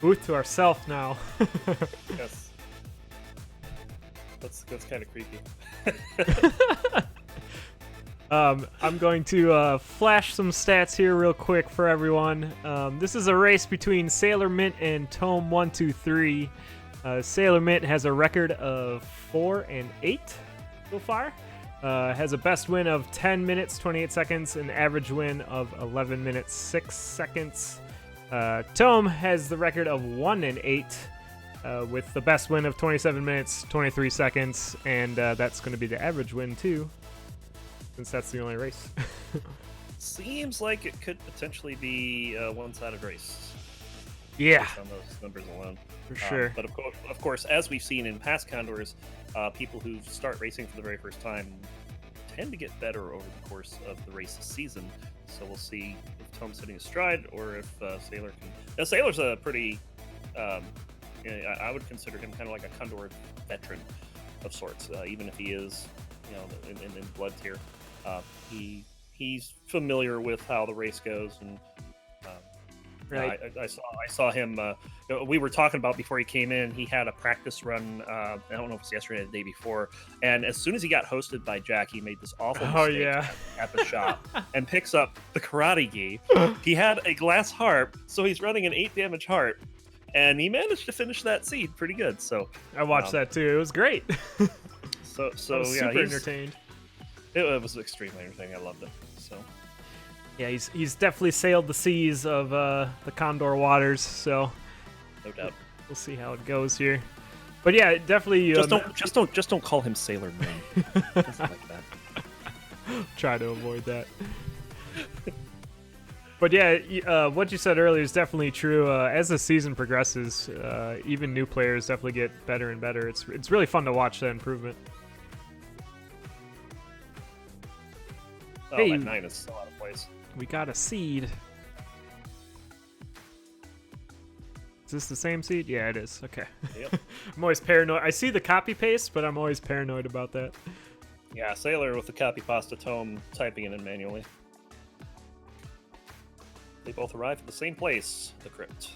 Booth to ourselves now. Yes. That's kind of creepy. I'm going to flash some stats here real quick for everyone. This is a race between Sailormint and Tome123. Sailormint has a record of 4-8 so far. Has a best win of 10 minutes 28 seconds, an average win of 11 minutes 6 seconds. Tome has the record of 1-8 with the best win of 27 minutes 23 seconds, and that's going to be the average win too, since that's the only race. Seems like it could potentially be a one-sided race. Yeah, based on those numbers alone. for sure. But of course, as we've seen in past Condors, people who start racing for the very first time tend to get better over the course of the race season. So we'll see if Tome's hitting a stride or if Sailor can. Now, Sailor's a pretty, I would consider him kind of like a Condor veteran of sorts, even if he is, in blood tier. He's familiar with how the race goes, and Right. I saw him. We were talking about before he came in. He had a practice run. I don't know if it was yesterday or the day before. And as soon as he got hosted by Jack, he made this awful mistake at the shop and picks up the karate gi. He had a glass harp, so he's running an 8 damage harp, and he managed to finish that seed pretty good. So I watched that too. It was great. So I was yeah, super entertained. It was extremely entertaining. I loved it. So. Yeah, he's definitely sailed the seas of the Condor waters, so No doubt. we'll see how it goes here. But yeah, definitely Just don't call him Sailor Moon. Doesn't like that. try to avoid that. But yeah, what you said earlier is definitely true. As the season progresses, even new players definitely get better and better. It's really fun to watch that improvement. Oh, Hey. that 9 is still out of place. We got a seed. Is this the same seed? Yeah, it is. Okay. Yep. I'm always paranoid. I see the copy paste, but I'm always paranoid about that. Yeah, Sailor with the copy pasta Tome typing it in manually. They both arrive at the same place, the crypt.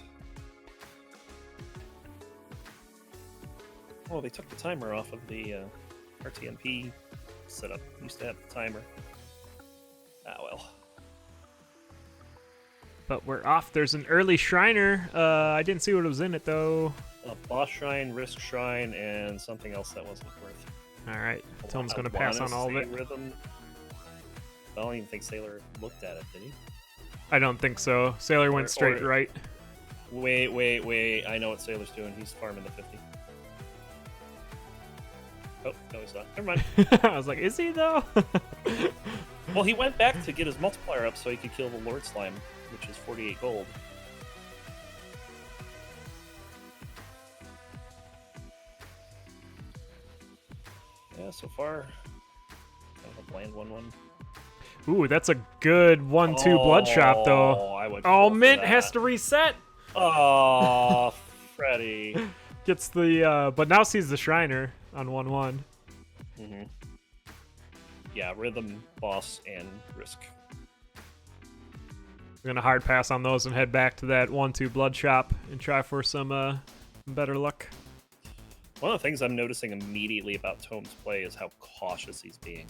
Oh, they took the timer off of the RTMP setup. Used to have the timer. Ah, well. But we're off. There's an early Shriner. I didn't see what was in it, though. A boss shrine, risk shrine, and something else that wasn't worth. All right. Tome's I going to pass wanna on all of say it. Rhythm. I don't even think Sailor looked at it, did he? I don't think so. Sailor went straight or- right. Wait. I know what Sailor's doing. He's farming the 50. Oh, no, he's not. Never mind. I was like, is he, though? Well, he went back to get his multiplier up so he could kill the Lord Slime, which is 48 gold. Yeah, so far, kind of a bland 1-1. Ooh, that's a good 1-2 blood shop, though. I would Oh, go for Mint that. has to reset. Oh, Freddy. Gets the, but now sees the Shriner on 1-1. Mm-hmm. Yeah, Rhythm, Boss, and Risk. We're going to hard pass on those and head back to that 1-2 blood shop and try for some better luck. One of the things I'm noticing immediately about Tome's play is how cautious he's being.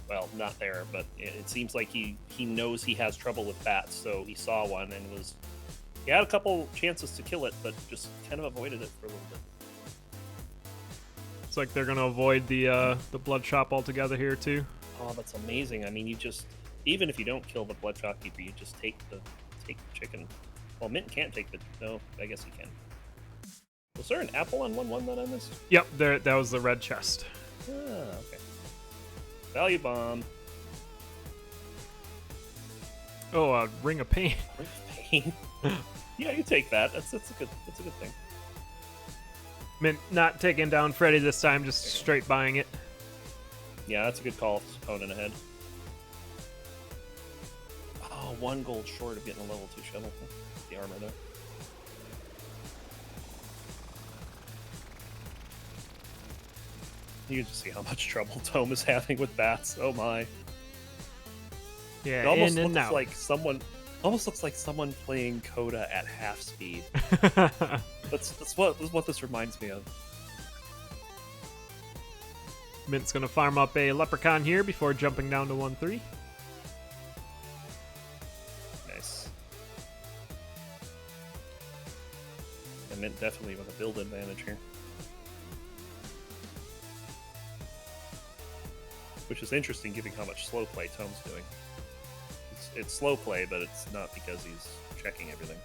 Well, not there, but it seems like he knows he has trouble with bats, so he saw one and he had a couple chances to kill it, but just kind of avoided it for a little bit. It's like they're going to avoid the blood shop altogether here, too. Oh, that's amazing. I mean, you just, even if you don't kill the blood shopkeeper, you just take the chicken. Well, Mint can't take the, no, I guess he can. Was there an apple on 1-1 that I missed? Yep, that was the red chest. Ah, okay. Value bomb. Oh, Ring of Pain. Ring of Pain. Yeah, you take that. That's a good thing. Mint not taking down Freddy this time, just straight buying it. Yeah, that's a good call. Opponent ahead. Oh, 1 gold short of getting a level 2 shovel. The armor though. You can just see how much trouble Tome is having with bats. Oh my. Yeah, It almost in and looks out. like someone Almost looks like someone playing Coda at half speed. That's what this reminds me of. Mint's gonna farm up a Leprechaun here before jumping down to 1-3. Nice. And Mint definitely with a build advantage here. Which is interesting given how much slow play Tome's doing. It's slow play, but it's not because he's checking everything.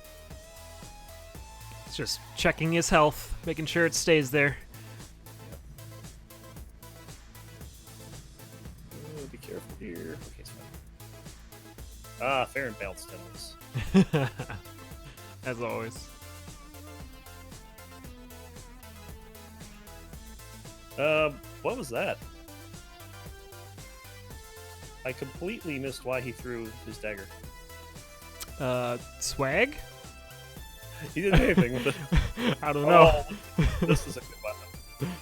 It's just checking his health, making sure it stays there. Oh, be careful here. Okay, it's fine. Fair and balanced tennis. As always. What was that? I completely missed why he threw his dagger. Swag? He didn't do anything with it. I don't know. Oh, this is a good weapon.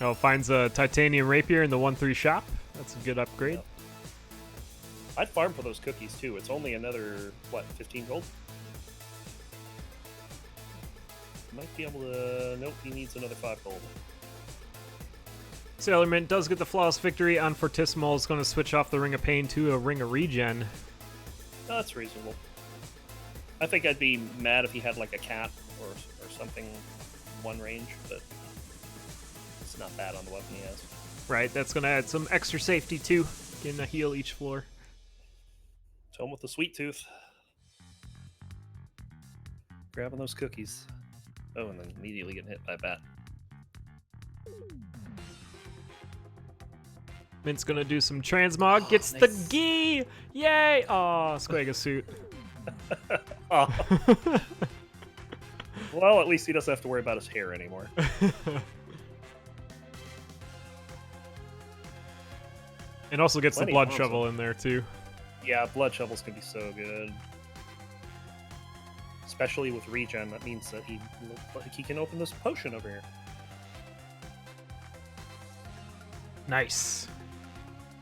Oh, finds a titanium rapier in the 1-3 shop. That's a good upgrade. Yep. I'd farm for those cookies too. It's only another, what, 15 gold? Might be able to... Nope, he needs another 5 gold. Sailormint does get the flawless victory on Fortissimo. Is going to switch off the Ring of Pain to a Ring of Regen. That's reasonable. I think I'd be mad if he had like a cap or something one range, but it's not bad on the weapon he has. Right, that's going to add some extra safety too. Getting a heal each floor. Tome with the sweet tooth. Grabbing those cookies. Oh, and then immediately getting hit by a bat. Mint's gonna do some transmog. Gets nice. the gi! Yay! Aw, Squaga suit. Oh. Well, at least he doesn't have to worry about his hair anymore. And also gets Plenty the blood of shovel in there too. Yeah, blood shovels can be so good. Especially with regen, that means that he can open this potion over here. Nice.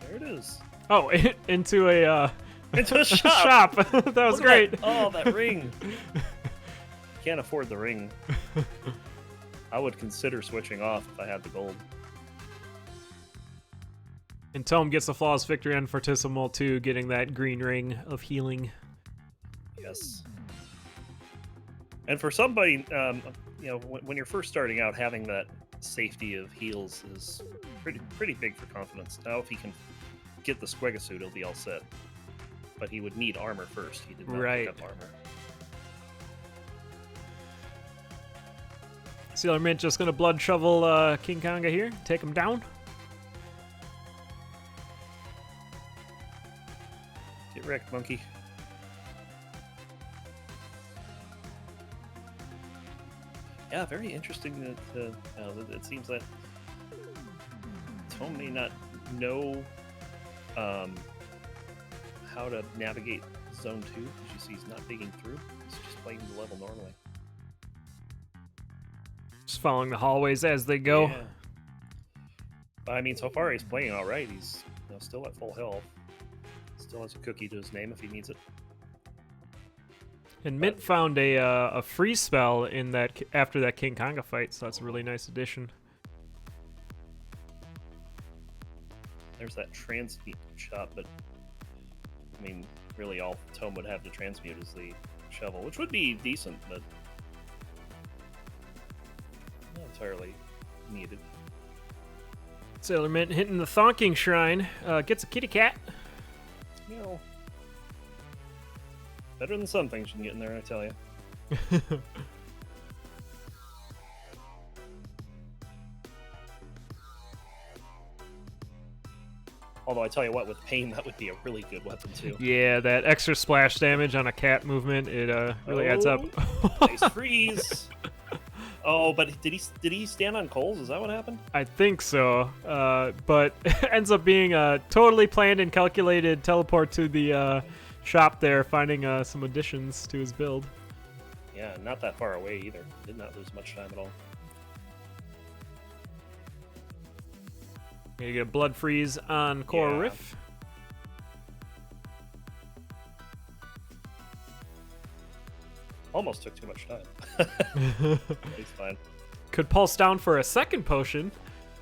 There it is. Oh, into a Into a shop. That was Look at great. that. Oh, that ring. Can't afford the ring. I would consider switching off if I had the gold. And Tome gets the flawless victory on Fortissimo too, getting that green ring of healing. Yes. And for somebody, you know, when you're first starting out, having that safety of heals is pretty big for confidence. Now, if he can get the Squega suit, he'll be all set. But he would need armor first. He did not pick up armor. Sailormint just gonna blood shovel King Konga here, take him down. Get wrecked, monkey. Yeah, very interesting that it seems that Tome may not know how to navigate Zone 2, because you see he's not digging through. He's just playing the level normally. Just following the hallways as they go. Yeah. But, I mean, so far he's playing all right. He's still at full health. Still has a cookie to his name if he needs it. And Mint found a free spell in that after that King Konga fight, so that's a really nice addition. There's that transmute shot, but I mean, really all Tome would have to transmute is the shovel, which would be decent, but not entirely needed. Sailormint hitting the Thonking Shrine, gets a kitty cat. You know, better than some things you can get in there, I tell you. Although I tell you what, with pain, that would be a really good weapon too. Yeah, that extra splash damage on a cat movement, it really adds up. Nice freeze. Oh, but did he stand on coals? Is that what happened? I think so, but ends up being a totally planned and calculated teleport to the shop there, finding some additions to his build. Yeah, not that far away either. Did not lose much time at all. You get a blood freeze on Coral Yeah. Riff. Almost took too much time. He's fine. Could pulse down for a second potion.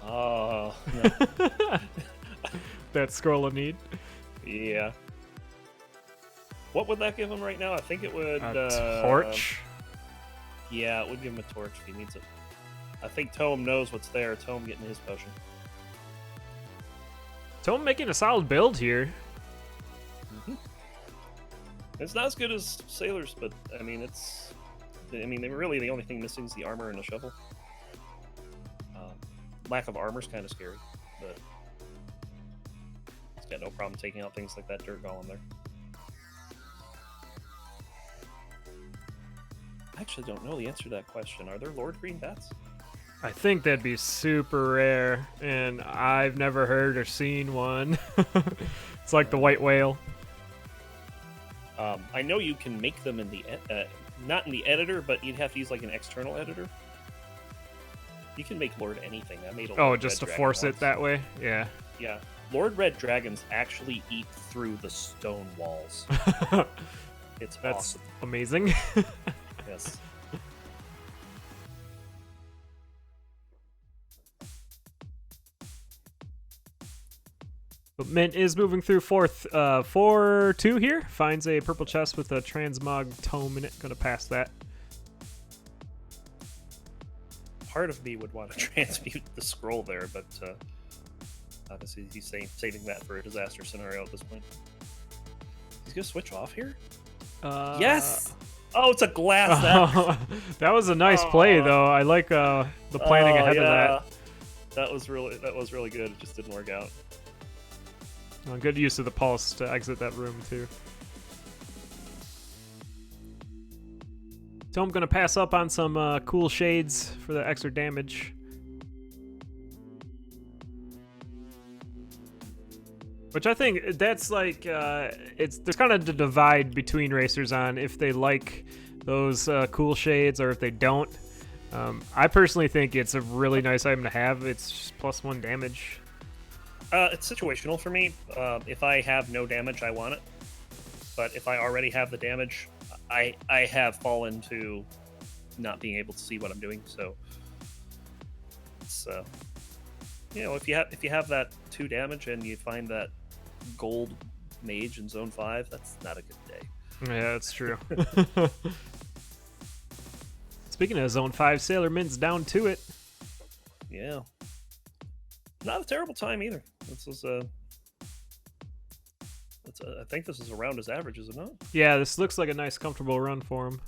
Oh, no. That scroll of need. Yeah. What would that give him right now? I think it would... torch? Yeah, it would give him a torch if he needs it. I think Tome knows what's there. Tome getting his potion. Tome making a solid build here. Mm-hmm. It's not as good as Sailor's, but I mean, it's... I mean, really the only thing missing is the armor and the shovel. Lack of armor is kind of scary, but it's got no problem taking out things like that dirt golem there. I actually don't know the answer to that question. Are there Lord Green bats? I think that'd be super rare, and I've never heard or seen one. It's like the white whale. I know you can make them in the not in the editor, but you'd have to use like an external editor. You can make Lord anything. I made a Lord just to Red force Dragon it that way? Yeah. Yeah. Lord Red Dragons actually eat through the stone walls. It's That's awesome. amazing. Yes. But Mint is moving through 4-2 here. Finds a purple chest with a transmog tome in it. Gonna pass that. Part of me would want to transmute the scroll there, but obviously he's saving that for a disaster scenario at this point. He's gonna switch off here? Yes! Oh, it's a glass axe! That was a nice play, though. I like the planning ahead of that. That was really good. It just didn't work out. Well, good use of the pulse to exit that room, too. So I'm going to pass up on some cool shades for the extra damage. Which I think that's like, there's kind of the divide between racers on if they like those cool shades or if they don't. I personally think it's a really nice item to have. It's just +1 damage. It's situational for me. If I have no damage, I want it. But if I already have the damage, I have fallen to not being able to see what I'm doing. So it's if you have that 2 damage and you find that gold mage in zone 5, that's not a good day. Yeah, that's true. Speaking of zone 5, Sailormint's down to it. Yeah, not a terrible time either. This is I think this is around his average, is it not? Yeah, this looks like a nice, comfortable run for him.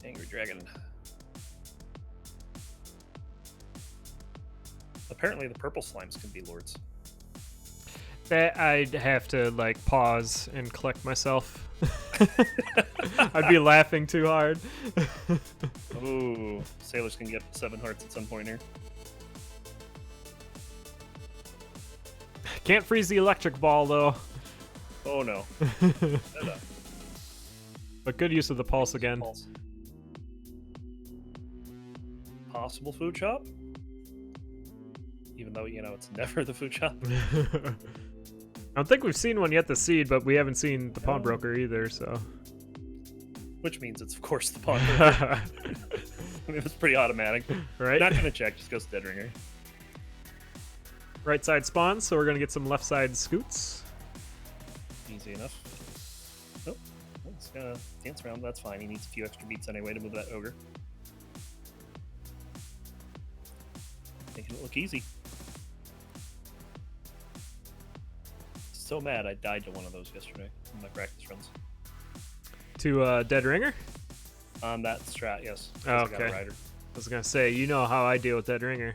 Angry Dragon. Apparently the purple slimes can be lords. That I'd have to, like, pause and collect myself. I'd be laughing too hard. Ooh, sailors can get 7 hearts at some point here. Can't freeze the electric ball, though. Oh, no. But good use of the pulse again. Pulse. Possible food shop? Even though, it's never the food shop. I don't think we've seen one yet, the seed, but we haven't seen the pawnbroker either, so. Which means it's, of course, the pawnbroker. I mean, it's pretty automatic. Right? Not gonna check, just goes to Dead Ringer. Right side spawns, so we're gonna get some left side scoots. Easy enough. Nope. He's gonna dance around, that's fine. He needs a few extra beats anyway to move that ogre. Making it look easy. So mad I died to one of those yesterday in my practice runs. To Dead Ringer? On that strat, yes. Oh, I okay. got a rider. I was gonna say, you know how I deal with Dead Ringer.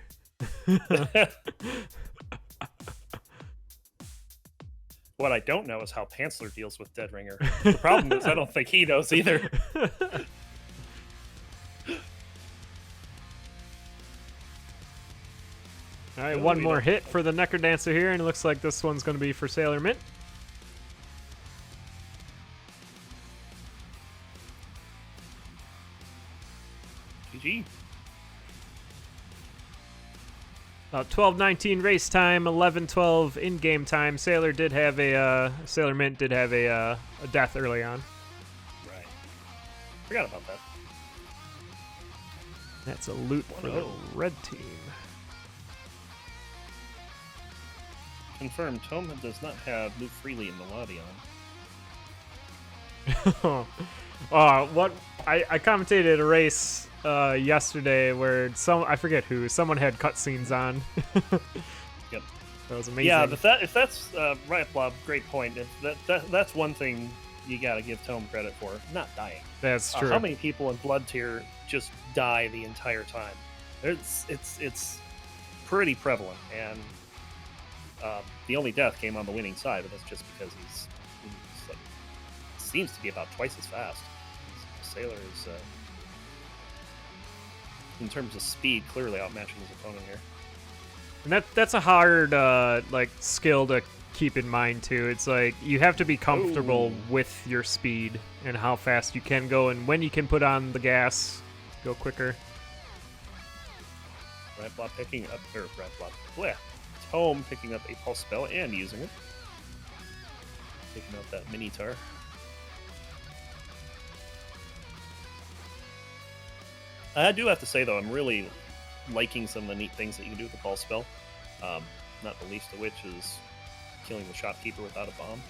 What I don't know is how Pantsler deals with Dead Ringer. The problem is I don't think he knows either. All right, one more hit for the Necrodancer here, and it looks like this one's going to be for Sailormint. GG. About 12:19 race time, 11:12 in-game time. Sailormint did have a death early on. Right. Forgot about that. That's a loot for the red team. Confirmed, Tome does not have Move Freely in the lobby on. What I commentated a race yesterday where I forget who, someone had cutscenes on. Yep. That was amazing. Yeah, but if that's right, Blob, great point. That's one thing you gotta give Tome credit for, not dying. That's true. How many people in Blood Tier just die the entire time? It's pretty prevalent, and the only death came on the winning side, but that's just because he's like, seems to be about twice as fast. Sailor is, in terms of speed, clearly outmatching his opponent here. And that's a hard skill to keep in mind too. It's like you have to be comfortable with your speed and how fast you can go, and when you can put on the gas, go quicker. Red Blob picking up, or Red Blob, bleh. Tome picking up a pulse spell and using it. Taking out that Minotaur. I do have to say, though, I'm really liking some of the neat things that you can do with the pulse spell. Not the least of which is killing the shopkeeper without a bomb.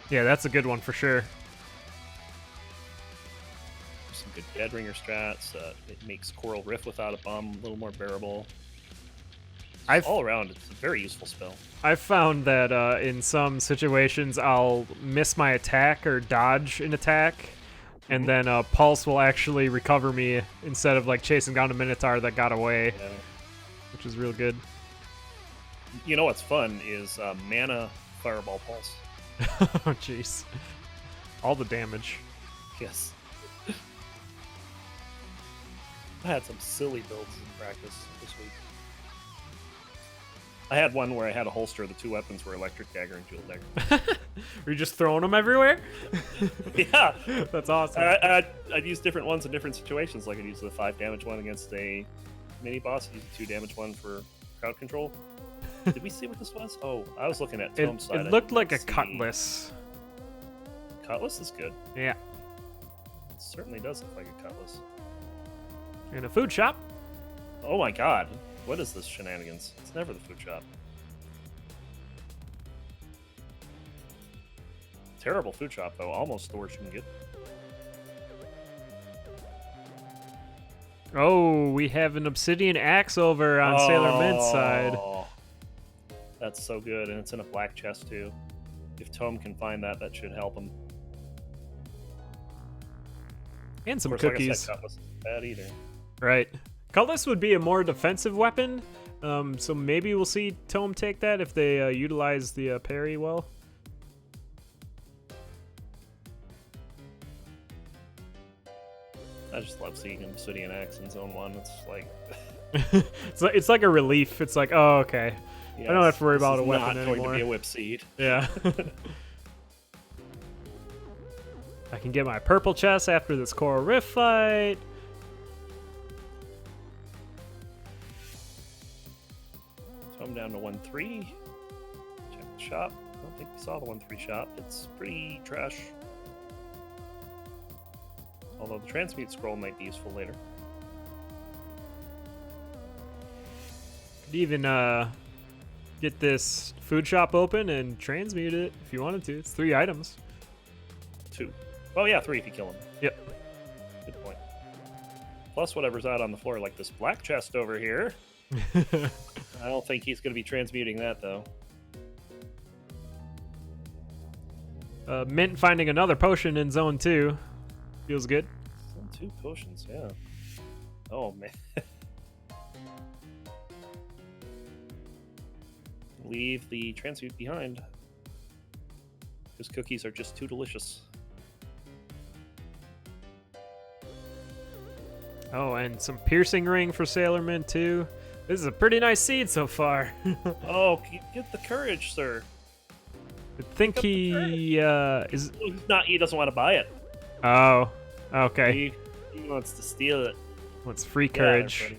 Yeah, that's a good one for sure. Some good Deadringer strats. It makes Coral Rift without a bomb a little more bearable. All around, it's a very useful spell. I've found that in some situations I'll miss my attack or dodge an attack, and then Pulse will actually recover me instead of like chasing down a Minotaur that got away, which is real good. You know what's fun is Mana Fireball Pulse. Oh, jeez. All the damage. Yes. I had some silly builds in practice this week. I had one where I had a holster. The two weapons were Electric Dagger and Jewel Dagger. Were you just throwing them everywhere? Yeah. That's awesome. I'd use different ones in different situations. Like I'd use the 5 damage one against a mini-boss. I'd use the 2 damage one for crowd control. Did we see what this was? Oh, I was looking at Tome's side. It looked like a Cutlass. Cutlass is good. Yeah. It certainly does look like a Cutlass. In a food shop. Oh my god. What is this shenanigans? It's never the food shop. Terrible food shop, though. Almost the worst you can get. Oh, we have an Obsidian Axe over on Sailormint's side. That's so good, and it's in a black chest, too. If Tome can find that, that should help him. And some of course, cookies. Like I said, Cutlass isn't bad either. Right. Cutlass would be a more defensive weapon, so maybe we'll see Tome take that if they utilize the parry well. I just love seeing Obsidian Axe in Zone 1. It's like... it's like a relief. It's like, oh, okay. Yes, I don't have to worry about a weapon anymore. It's not going to be a whip seed. Yeah. I can get my purple chest after this Coral Rift fight. So I'm down to 1-3. Check the shop. I don't think we saw the 1-3 shop. It's pretty trash. Although the transmute scroll might be useful later. Could even get this food shop open and transmute it if you wanted to. It's 3 items. 2. Oh yeah, 3 if you kill him. Yep. Good point. Plus whatever's out on the floor, like this black chest over here. I don't think he's going to be transmuting that, though. Mint finding another potion in Zone 2. Feels good. 2 potions, yeah. Oh, man. Leave the transmute behind. Because cookies are just too delicious. Oh, and some piercing ring for Sailormint, too. This is a pretty nice seed so far. Oh, get the courage, sir. I think he is... He doesn't want to buy it. Oh, okay. He wants to steal it. Wants free courage.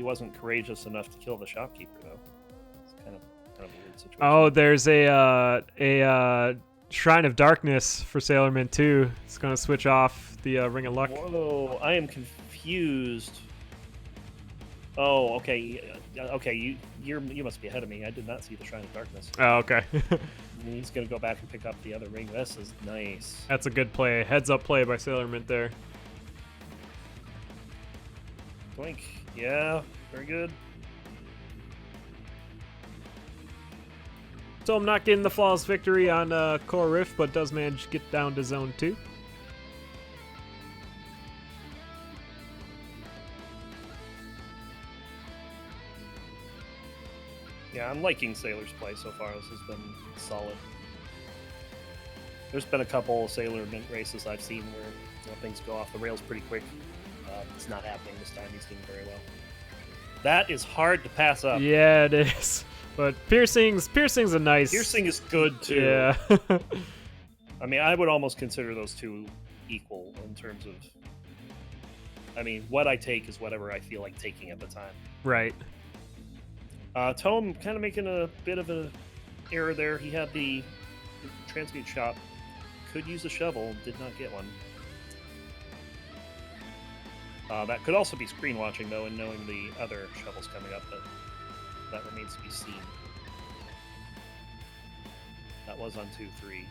he wasn't courageous enough to kill the shopkeeper, though. It's kind of a weird situation. Oh, there's a Shrine of Darkness for Sailormint too. It's gonna switch off the Ring of Luck. Whoa, I am confused. Oh, okay. Okay, you must be ahead of me. I did not see the Shrine of Darkness. Oh, okay. And he's gonna go back and pick up the other ring. This is nice. That's a good play. Heads up play by Sailormint there. Blink. Yeah, very good. So I'm not getting the flawless victory on Core Rift, but does manage to get down to Zone 2. Yeah, I'm liking Sailor's play so far. This has been solid. There's been a couple Sailormint races I've seen where things go off the rails pretty quick. It's not happening this time. He's doing very well. That is hard to pass up. Yeah, it is. But piercing's a nice. Piercing is good too. Yeah. I mean, I would almost consider those two equal in terms of. I mean, what I take is whatever I feel like taking at the time. Right. Tome kind of making a bit of an error there. He had the transmute shop. Could use a shovel. Did not get one. That could also be screen watching, though, and knowing the other shovels coming up, but that remains to be seen. That was on 2-3.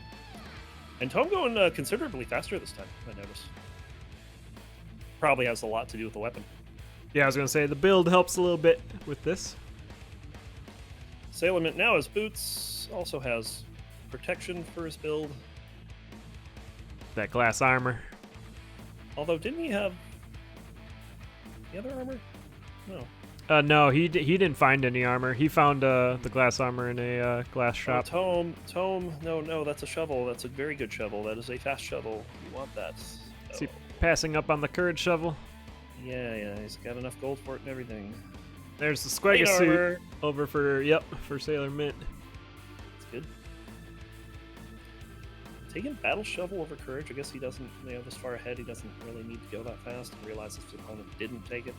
And Tome going considerably faster this time, I noticed. Probably has a lot to do with the weapon. Yeah, I was going to say, the build helps a little bit with this. Sailormint now has boots, also has protection for his build. That glass armor. Although, didn't he have the other armor? No. No, he didn't find any armor. He found the glass armor in a glass shop. Tome, no, that's a shovel. That's a very good shovel. That is a fast shovel. You want that. Is he passing up on the courage shovel? Yeah, he's got enough gold for it and everything. There's the Squega suit over for Sailormint. That's good. Taking Battle Shovel over Courage, I guess he doesn't, this far ahead, he doesn't really need to go that fast and realize his opponent didn't take it.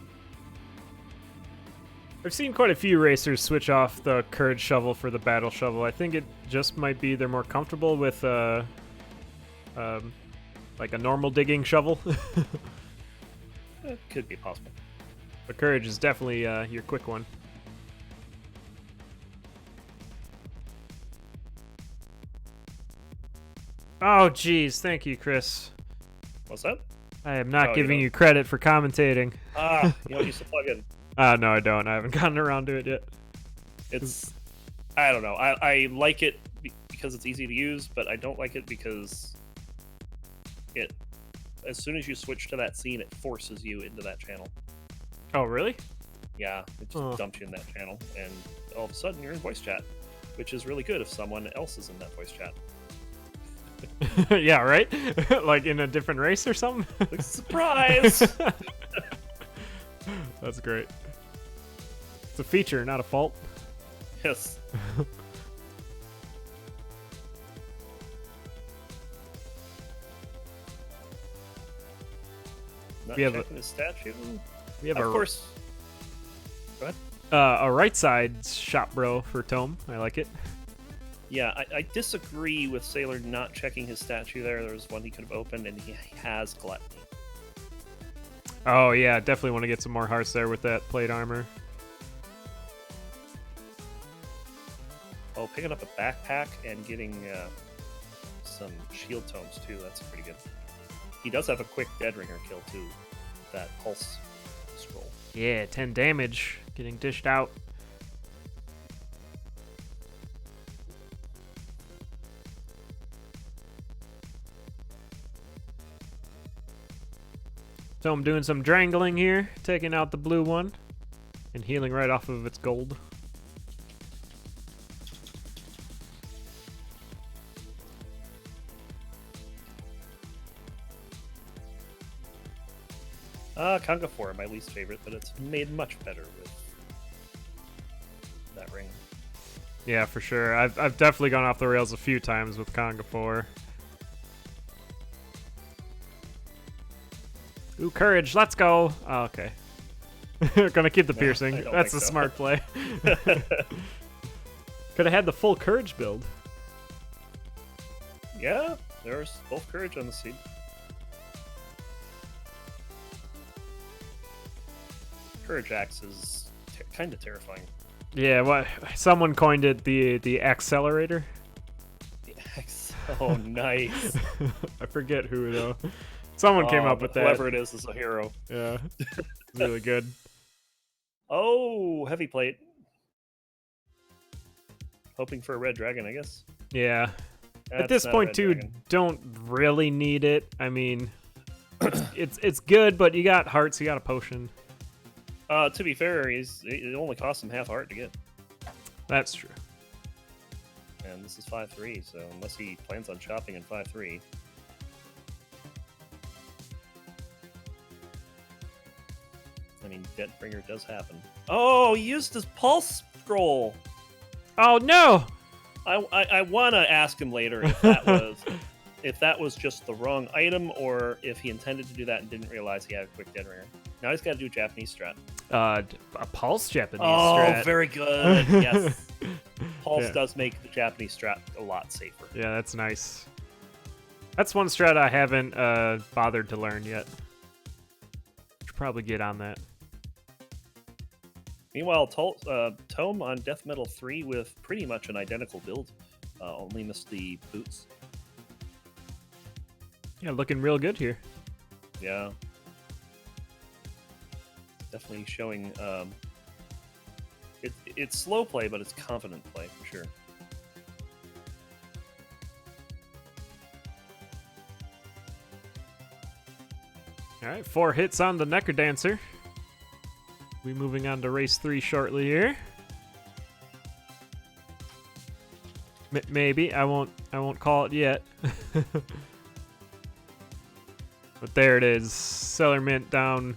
I've seen quite a few racers switch off the Courage Shovel for the Battle Shovel. I think it just might be they're more comfortable with like a normal digging shovel. It could be possible. But Courage is definitely your quick one. Oh, geez. Thank you, Chris. What's that? I am not giving you credit for commentating. You don't use the plugin. No, I don't. I haven't gotten around to it yet. I don't know. I like it because it's easy to use, but I don't like it because as soon as you switch to that scene, it forces you into that channel. Oh, really? Yeah, it just dumps you in that channel, and all of a sudden you're in voice chat, which is really good if someone else is in that voice chat. Yeah, right? Like in a different race or something? Like, surprise! That's great. It's a feature, not a fault. Yes. Not checking his statue. We have of course. Go ahead. A right side shop bro for Tome. I like it. Yeah, I disagree with Sailor not checking his statue there. There was one he could have opened, and he has Gluttony. Oh, yeah, definitely want to get some more hearts there with that plate armor. Oh, picking up a backpack and getting some shield tomes, too. That's pretty good. He does have a quick Dead Ringer kill, too. That pulse scroll. Yeah, 10 damage getting dished out. So I'm doing some drangling here, taking out the blue one, and healing right off of its gold. Conga 4, my least favorite, but it's made much better with that ring. Yeah, for sure. I've definitely gone off the rails a few times with Conga 4. Ooh, courage, let's go. Oh, okay. Gonna keep the I piercing. don't That's a think so. smart play. Could have had the full courage build. Yeah, there's both courage on the seed. Courage axe is kind of terrifying. Yeah, what? Someone coined it the accelerator. The axe. Oh, nice. I forget who though. Someone came up with that. Whoever it is a hero. Yeah, it's really good. Oh, heavy plate. Hoping for a red dragon, I guess. Yeah. At That's this not a point, red too, dragon. don't really need it. I mean, it's good, but you got hearts, you got a potion. To be fair, it only costs him half heart to get. That's true. And this is 5-3, so unless he plans on shopping in 5-3. I mean, Deathbringer does happen. Oh, he used his pulse scroll. Oh no! I want to ask him later if that was if that was just the wrong item or if he intended to do that and didn't realize he had a quick Deathbringer. Now he's got to do Japanese strat. A pulse Japanese Oh, strat. very good. Yes. Pulse Yeah. does make the Japanese strat a lot safer. Yeah, that's nice. That's one strat I haven't bothered to learn yet. Should probably get on that. Meanwhile, Tome on Death Metal 3 with pretty much an identical build. Only missed the boots. Yeah, looking real good here. Yeah. Definitely showing... it's slow play, but it's confident play, for sure. All right, 4 hits on the Necker Dancer. We moving on to race 3 shortly here. Maybe I won't call it yet. But there it is, Sailormint down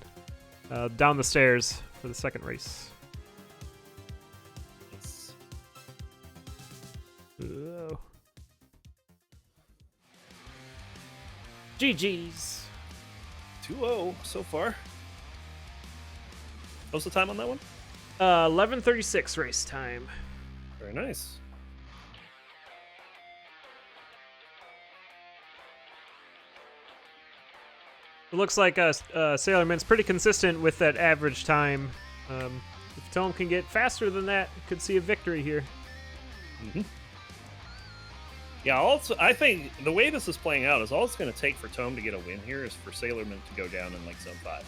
the stairs for the second race. It's... Oh. GG's. 2-0 so far. What's the time on that one? 11:36 race time. Very nice. It looks like Sailormint's pretty consistent with that average time. If Tome can get faster than that, could see a victory here. Mm-hmm. Yeah, also, I think the way this is playing out is all it's going to take for Tome to get a win here is for Sailormint to go down in like Zone 5.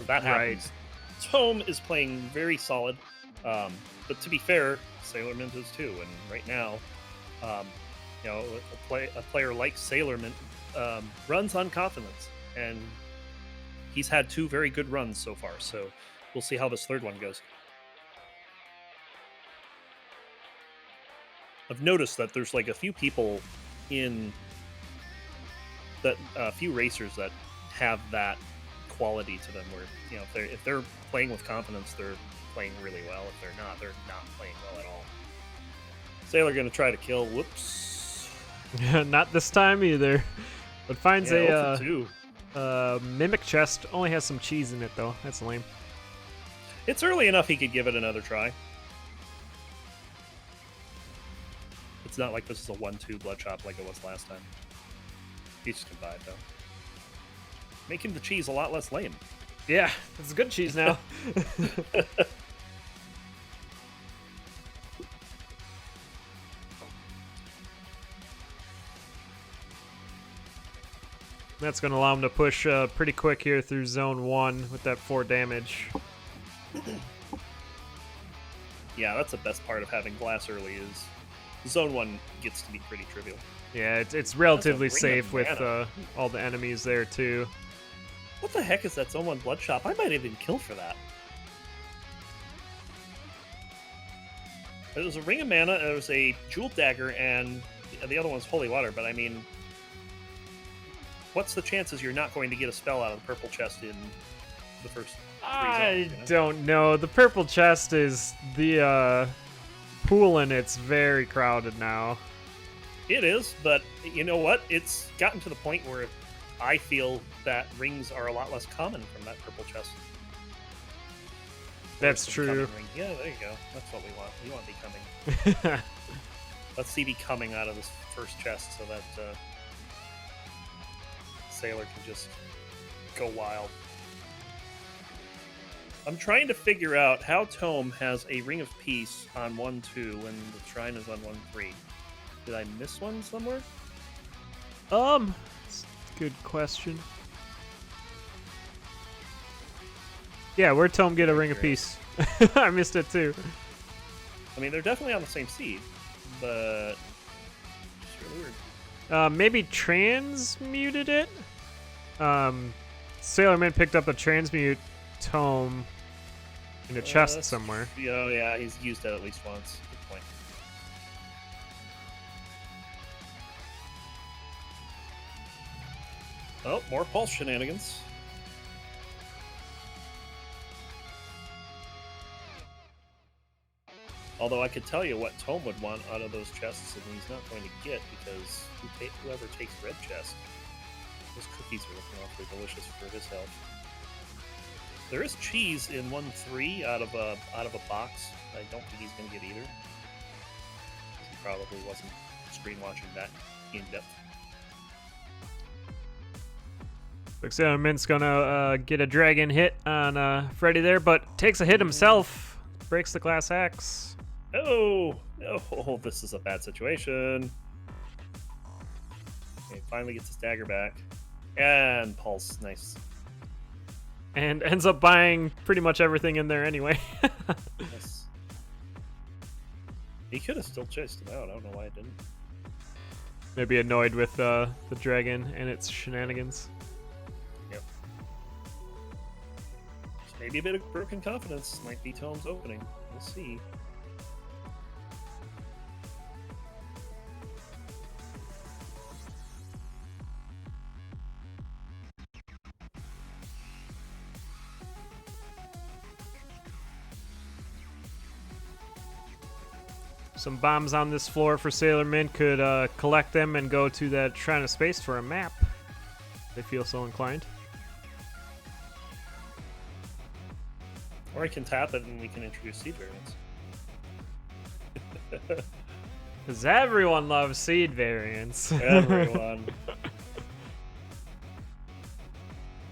If that happens, Tome is playing very solid. But to be fair, Sailormint is too. And right now, a player like Sailormint runs on confidence. And he's had 2 very good runs so far. So we'll see how this third one goes. I've noticed that there's like a few people in that few racers that have that quality to them where if they're playing with confidence, they're playing really well. If they're not playing well at all. Sailor gonna try to kill. Whoops. Not this time either. But finds Yeah, a mimic chest. Only has some cheese in it though. That's lame. It's early enough he could give it another try. It's not like this is a 1-2 blood chop like it was last time. He just can buy it though. Making the cheese a lot less lame. Yeah, it's good cheese now. That's going to allow him to push pretty quick here through Zone 1 with that 4 damage. Yeah, that's the best part of having glass early is Zone 1 gets to be pretty trivial. Yeah, it's relatively That's a ring of safe with mana. all the enemies there too. What the heck is that Zone 1 blood chop? I might even kill for that. It was a ring of mana, it was a jeweled dagger, and the other one's holy water, but I mean, what's the chances you're not going to get a spell out of the purple chest in the first 3 I zones, don't know. The purple chest is the pool, and it's very crowded now. It is, but you know what? It's gotten to the point where I feel that rings are a lot less common from that purple chest. That's Becoming true. ring. Yeah, there you go. That's what we want. We want becoming. Let's see becoming out of this first chest so that Sailor can just go wild. I'm trying to figure out how Tome has a Ring of Peace on 1-2 when the Shrine is on 1-3. Did I miss one somewhere? It's a good question. Yeah, where'd Tome get a Ring of Peace? I missed it too. I mean, they're definitely on the same seed, but it's really weird. Maybe transmuted it? Sailormint picked up a transmute tome in a chest somewhere. Oh, yeah, he's used it at least once. Good point. Oh, more pulse shenanigans. Although I could tell you what Tome would want out of those chests, and he's not going to get because whoever takes red chest, those cookies are looking awfully delicious for his health. There is cheese in 1-3 out of a box. I don't think he's going to get either. He probably wasn't screen watching that in depth. Looks like Mint's gonna get a dragon hit on Freddy there, but takes a hit himself. Breaks the glass axe. Oh, this is a bad situation. Okay, finally gets his dagger back. And pulse, nice. And ends up buying pretty much everything in there anyway. Yes. He could have still chased him out. I don't know why I didn't. Maybe annoyed with the dragon and its shenanigans. Yep. So maybe a bit of broken confidence might be Tome's opening. We'll see. Some bombs on this floor for Sailormint could collect them and go to that Shrine of Space for a map. If they feel so inclined. Or I can tap it and we can introduce seed variants. Because everyone loves seed variants. Everyone.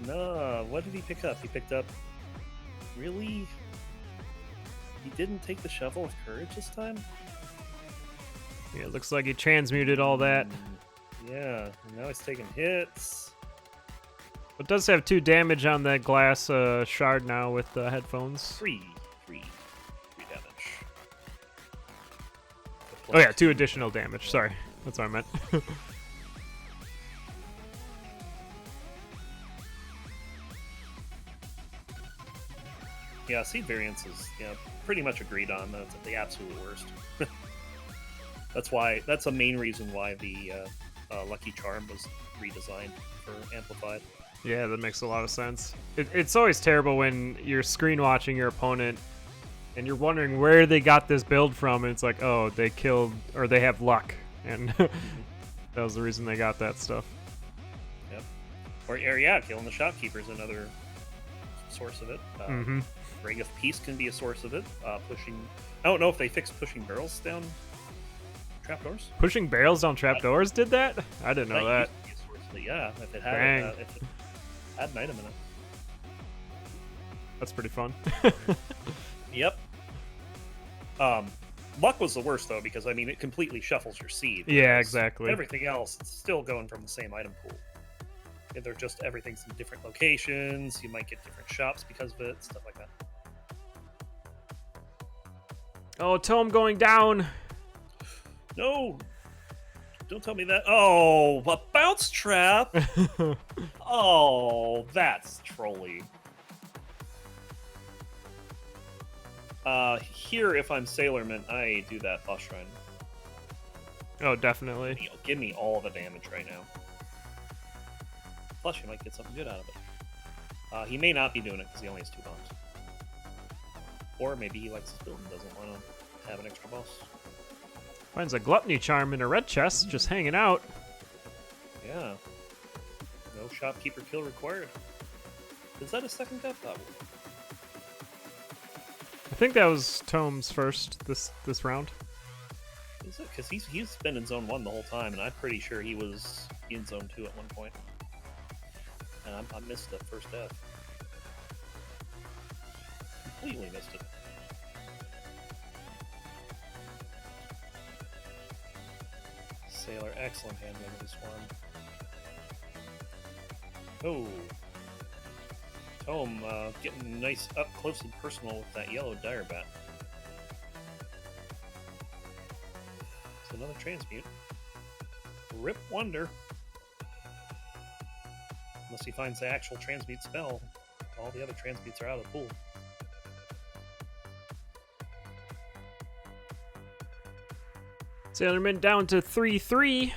No, what did he pick up? He picked up... Really? He didn't take the Shovel of Courage this time? Yeah, it looks like he transmuted all that. Yeah, now he's taking hits. It does have 2 damage on that glass shard now with the headphones. 3 damage. Oh yeah, 2 additional damage. Sorry, that's what I meant. Yeah, seed variants is pretty much agreed on. That's the absolute worst. That's a main reason why the Lucky Charm was redesigned for Amplified. Yeah, that makes a lot of sense. It's always terrible when you're screen watching your opponent and you're wondering where they got this build from, and it's like, oh, they killed, or they have luck, and that was the reason they got that stuff. Yep. Or yeah, killing the shopkeeper's another source of it. Ring of Peace can be a source of it. Pushing, I don't know if they fixed pushing barrels down trapdoors. Pushing barrels down trapdoors did that? I didn't know that. Used to be a source of it, yeah, if it had if it had an item in it. That's pretty fun. Yep. Luck was the worst though, because I mean it completely shuffles your seed. Yeah, exactly. Everything else is still going from the same item pool. And they're just everything's in different locations. You might get different shops because of it, stuff like that. Oh, Tome going down. No, don't tell me that. Oh, a bounce trap. Oh, that's trolly. Here, if I'm Sailormint, I do that boss shrine. Oh, definitely. Give me all the damage right now. Plus, you might get something good out of it. He may not be doing it because he only has 2 bombs. Or maybe he likes his build and doesn't want to have an extra boss. Finds a gluttony charm in a red chest, just hanging out. Yeah. No shopkeeper kill required. Is that a second death level? I think that was Tome's first this round. Is it? Because he's been in zone 1 the whole time, and I'm pretty sure he was in zone 2 at one point. And I missed the first death. Completely missed it. Sailor, excellent handling of the swarm. Oh. Tome getting nice up close and personal with that yellow dire bat. It's another transmute. Rip Wonder. Unless he finds the actual transmute spell, all the other transmutes are out of the pool. Sailormint down to 3-3.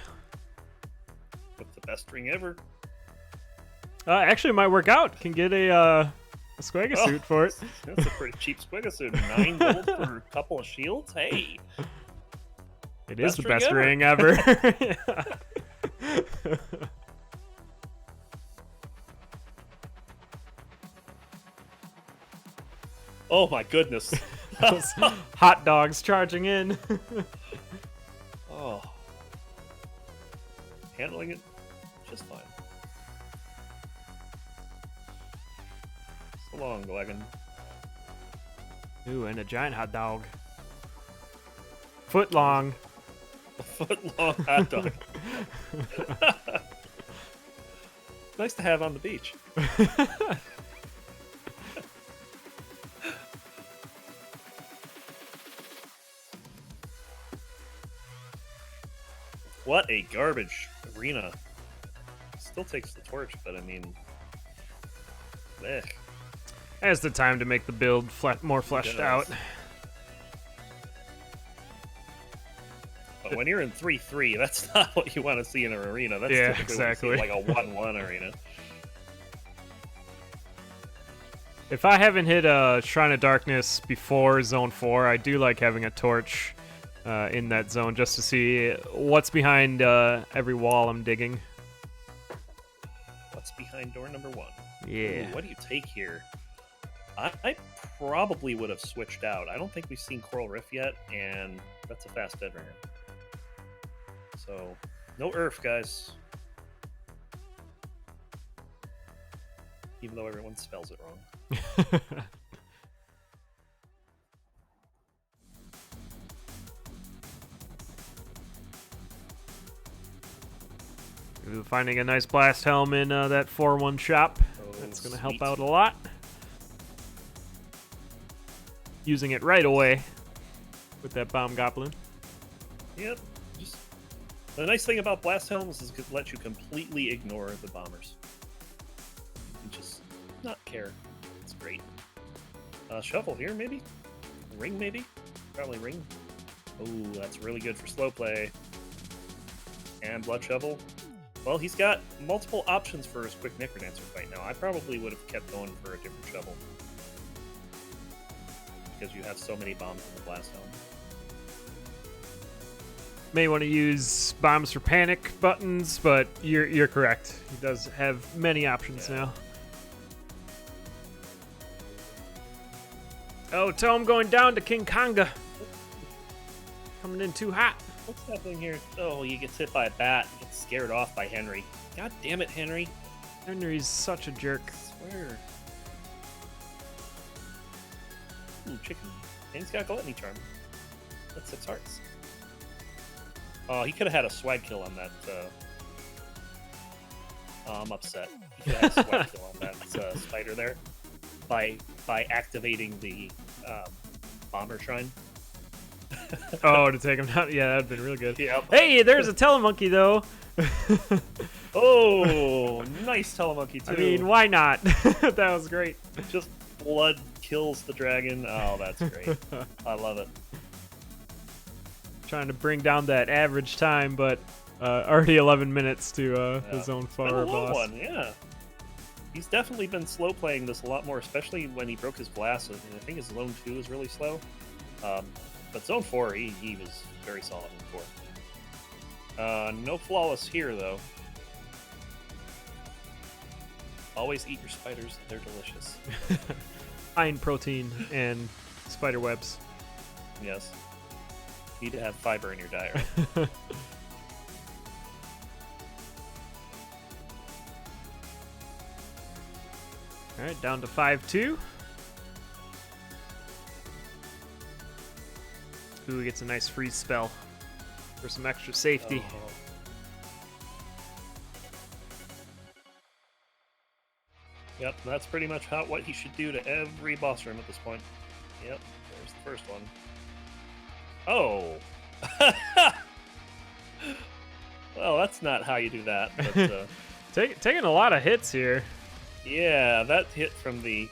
With the best ring ever. Actually, it might work out. Can get a Squega suit for it. That's a pretty cheap Squega suit. 9 gold for a couple of shields. Hey, it is the best ring ever. Oh my goodness. Those hot dogs charging in. Oh. Handling it just fine. So long, Glagon. Ooh, and a giant hot dog. Foot long. A foot long hot dog. Nice to have on the beach. What a garbage arena. Still takes the torch, but I mean... Eh. Has the time to make the build more fleshed out. But when you're in 3-3, that's not what you want to see in an arena. That's yeah, typically exactly. Like a 1-1 arena. If I haven't hit a Shrine of Darkness before Zone 4, I do like having a torch in that zone just to see what's behind every wall I'm digging. What's behind door number 1? Yeah. Ooh, what do you take here? I probably would have switched out. I don't think we've seen Coral Rift yet, and that's a fast dead ringer. So, no Earth, guys. Even though everyone spells it wrong. Finding a nice blast helm in that 4-1 shop. Oh, That's going to help sweet. out a lot. Using it right away with that bomb goblin. Yep. Just the nice thing about blast helms is it lets you completely ignore the bombers. You just not care. It's great. Shovel here, maybe? Ring, maybe? Probably ring. Oh, that's really good for slow play. And blood shovel. Well, he's got multiple options for his quick Necrodancer fight now. I probably would have kept going for a different shovel. Because you have so many bombs in the blast helm. May want to use bombs for panic buttons, but you're correct. He does have many options now. Oh, Tome going down to King Konga. Coming in too hot. What's happening here? Oh, he gets hit by a bat. Gets scared off by Henry. God damn it, Henry. Henry's such a jerk. I swear. Ooh, chicken. And he's got Gluttony Charm. That's 6 hearts. Oh, he could have had a swag kill on that. Oh, I'm upset. He could have had a swag kill on that spider there by activating the bomber shrine. Oh, to take him down? Yeah, that'd been really good. Yep. Hey, there's a Telemonkey, though. Oh, nice Telemonkey, too. I mean, why not? That was great. Just blood kills the dragon. Oh, that's great. I love it. Trying to bring down that average time, but already 11 minutes to the Zone 4 boss. One, yeah. He's definitely been slow playing this a lot more, especially when he broke his glass. And I think his Zone 2 is really slow. But Zone 4, he was very solid in 4. No flawless here, though. Always eat your spiders. They're delicious. Iron protein and spider webs. Yes. Need to have fiber in your diet. All right, down to 5-2. Ooh, gets a nice freeze spell for some extra safety. Oh. Yep, that's pretty much what he should do to every boss room at this point. Yep, there's the first one. Oh! Well, that's not how you do that. But, Taking a lot of hits here. yeah, that hit from the...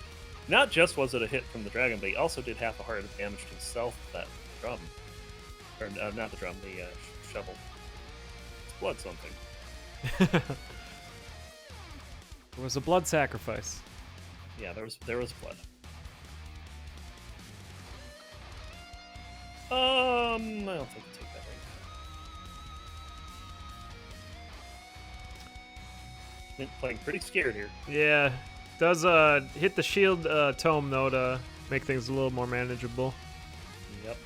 Not just was it a hit from the dragon, but he also did half a heart of damage to himself with that drum. Or, not the drum, the shovel. It's blood something. There was a blood sacrifice. Yeah, there was blood. I don't think I'll take that right now. Mint playing pretty scared here. Yeah, does hit the shield tome though to make things a little more manageable. Yep.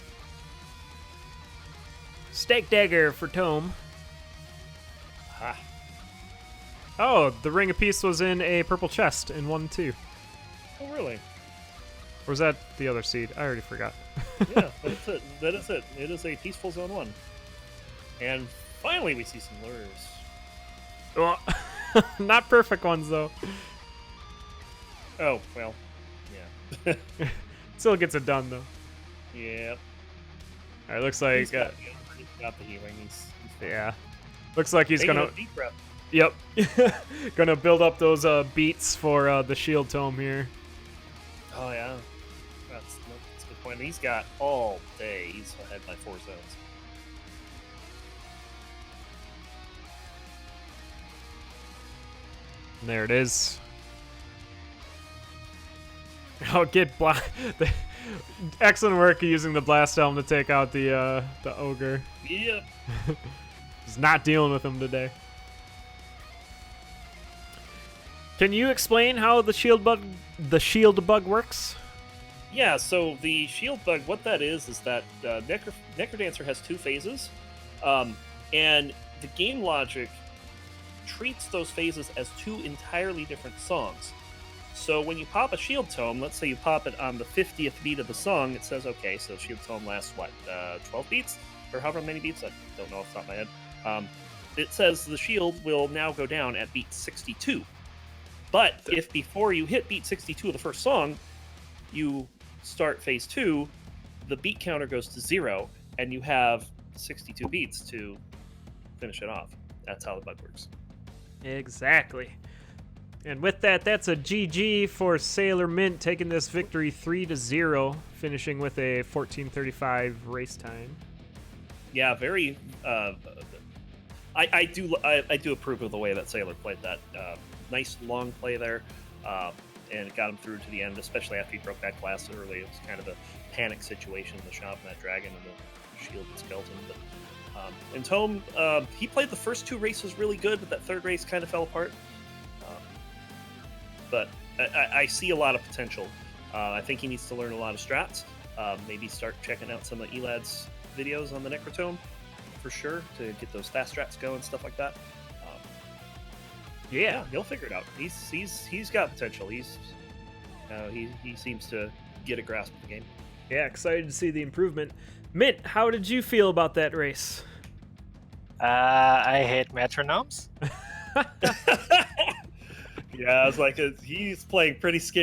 Stake dagger for tome. Ha. Oh, the ring of peace was in a purple chest in 1-2. Oh, really? Or was that the other seed? I already forgot. Yeah, that's it. That is it. It is a peaceful zone 1. And finally we see some lures. Oh, not perfect ones though. Oh, well, yeah. Still gets it done though. Yep. All right, looks like He's got the healing. He's yeah. Looks like he's taking gonna. a deep breath. Yep. Gonna build up those beats for the shield tome here. Oh, yeah. That's a good point. He's got all day. He's ahead by 4 zones. And there it is. Oh, get excellent work using the blast helm to take out the ogre. Yep. He's not dealing with him today. Can you explain how the shield bug works? Yeah, so the shield bug, what that is that Necrodancer has 2 phases, and the game logic treats those phases as 2 entirely different songs. So when you pop a shield tome, let's say you pop it on the 50th beat of the song, it says, okay, so shield tome lasts, what, 12 beats? Or however many beats? I don't know off the top of my head. It says the shield will now go down at beat 62. But if before you hit beat 62 of the first song, you start phase 2, the beat counter goes to 0, and you have 62 beats to finish it off. That's how the bug works. Exactly. And with that, that's a GG for Sailormint, taking this victory 3-0, finishing with a 14:35 race time. Yeah, very. I do approve of the way that Sailor played that. Nice long play there, and it got him through to the end, especially after he broke that glass early. It was kind of a panic situation in the shop, and that dragon and the shield and skeleton. But and Tome, he played the first 2 races really good, but that 3rd race kind of fell apart. But I see a lot of potential. I think he needs to learn a lot of strats. Maybe start checking out some of Elad's videos on the Necrotome for sure to get those fast strats going, stuff like that. Yeah, he'll figure it out. He's got potential. He seems to get a grasp of the game. Yeah, excited to see the improvement. Mint, how did you feel about that race? I hate metronomes. Yeah, I was like, he's playing pretty scared.